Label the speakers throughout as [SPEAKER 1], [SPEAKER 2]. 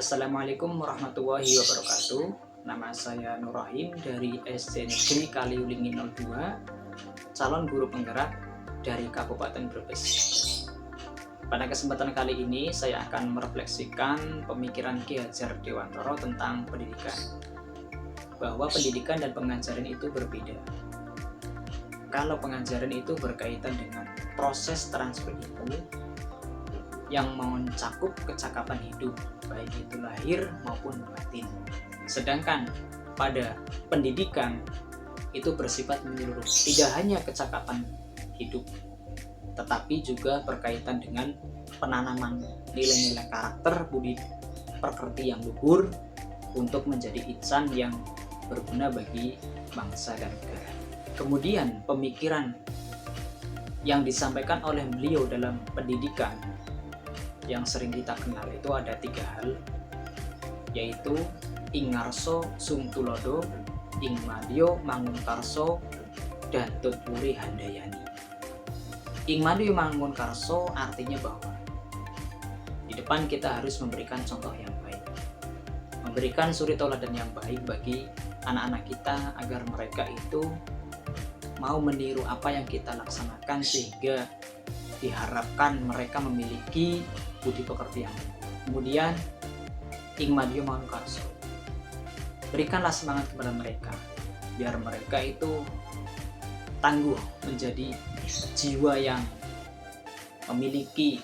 [SPEAKER 1] Assalamualaikum warahmatullahi wabarakatuh. Nama saya Nur Rahim dari SD Negeri Kaliulingi 02, calon guru penggerak dari Kabupaten Brebes. Pada kesempatan kali ini saya akan merefleksikan pemikiran Ki Hajar Dewantara tentang pendidikan, bahwa pendidikan dan pengajaran itu berbeda. Kalau pengajaran itu berkaitan dengan proses transfer ilmu yang mencakup kecakapan hidup, baik itu lahir maupun batin. Sedangkan pada pendidikan itu bersifat menyeluruh, tidak hanya kecakapan hidup, tetapi juga berkaitan dengan penanaman nilai-nilai karakter, budi pekerti yang luhur untuk menjadi insan yang berguna bagi bangsa dan negara. Kemudian pemikiran yang disampaikan oleh beliau dalam pendidikan yang sering kita kenal itu ada 3 hal, yaitu ing ngarsa sung tulodo, ing madya mangun karsa, dan tutwuri handayani. Ing madya mangun karsa artinya bahwa di depan kita harus memberikan contoh yang baik, memberikan suri tauladan yang baik bagi anak-anak kita agar mereka itu mau meniru apa yang kita laksanakan, sehingga diharapkan mereka memiliki budi pekerti yang baik. Kemudian ing madya mangun karsa, berikanlah semangat kepada mereka biar mereka itu tangguh, menjadi jiwa yang memiliki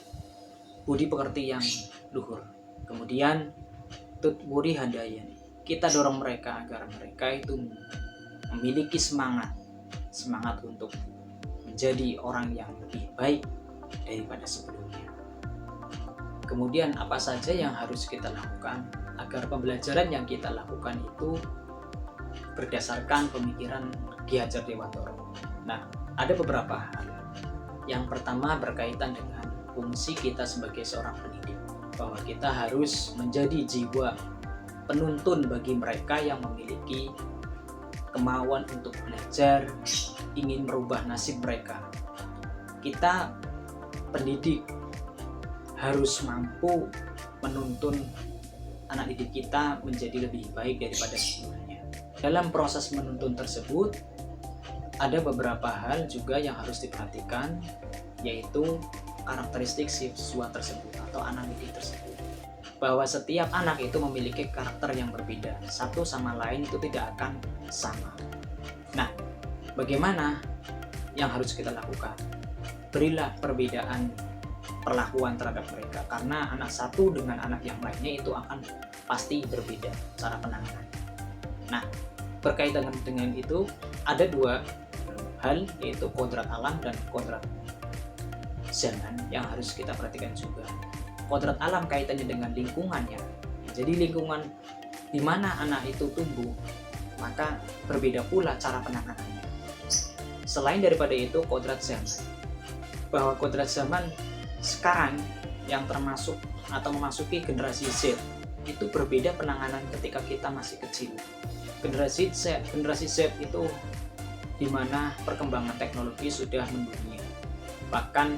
[SPEAKER 1] budi pekerti yang luhur. Kemudian tutwuri handayani, kita dorong mereka agar mereka itu memiliki semangat untuk menjadi orang yang lebih baik daripada sebelumnya. Kemudian apa saja yang harus kita lakukan agar pembelajaran yang kita lakukan itu berdasarkan pemikiran Ki Hajar Dewantara. Nah, ada beberapa hal. Yang pertama berkaitan dengan fungsi kita sebagai seorang pendidik, bahwa kita harus menjadi jiwa penuntun bagi mereka yang memiliki kemauan untuk belajar, ingin merubah nasib mereka. Kita pendidik harus mampu menuntun anak didik kita menjadi lebih baik daripada sebelumnya. Dalam proses menuntun tersebut, ada beberapa hal juga yang harus diperhatikan, yaitu karakteristik siswa tersebut atau anak didik tersebut. Bahwa setiap anak itu memiliki karakter yang berbeda, satu sama lain itu tidak akan sama. Nah, bagaimana yang harus kita lakukan? Berilah perbedaan perlakuan terhadap mereka, karena anak satu dengan anak yang lainnya itu akan pasti berbeda cara penanganan. Nah, berkaitan dengan itu ada 2 hal, yaitu kodrat alam dan kodrat zaman yang harus kita perhatikan juga. Kodrat alam kaitannya dengan lingkungannya, jadi lingkungan di mana anak itu tumbuh, maka berbeda pula cara penanganannya. Selain daripada itu, kodrat zaman, bahwa kodrat zaman sekarang yang termasuk atau memasuki generasi Z itu berbeda penanganan ketika kita masih kecil. Generasi Z itu dimana perkembangan teknologi sudah mendunia, bahkan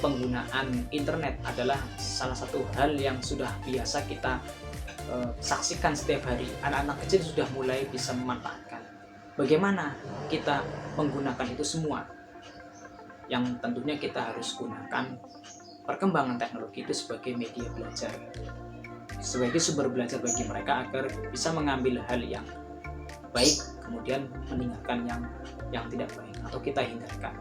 [SPEAKER 1] penggunaan internet adalah salah satu hal yang sudah biasa kita saksikan setiap hari. Anak-anak kecil sudah mulai bisa memanfaatkan. Bagaimana kita menggunakan itu semua? Yang tentunya kita harus gunakan perkembangan teknologi itu sebagai media belajar, sebagai sumber belajar bagi mereka agar bisa mengambil hal yang baik, kemudian meninggalkan yang tidak baik atau kita hindarkan.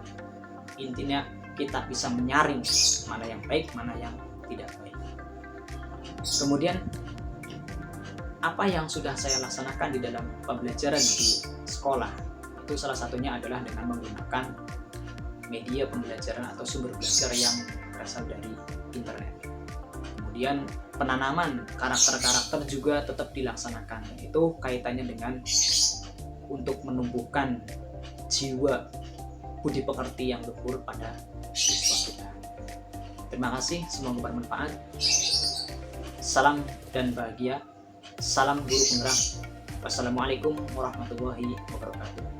[SPEAKER 1] Intinya kita bisa menyaring mana yang baik, mana yang tidak baik. Kemudian apa yang sudah saya laksanakan di dalam pembelajaran di sekolah itu salah satunya adalah dengan menggunakan media pembelajaran atau sumber belajar yang berasal dari internet. Kemudian penanaman karakter-karakter juga tetap dilaksanakan, itu kaitannya dengan untuk menumbuhkan jiwa budi pekerti yang luhur pada siswa kita. Terima kasih, semoga bermanfaat. Salam dan bahagia. Salam guru penggerak. Wassalamualaikum warahmatullahi wabarakatuh.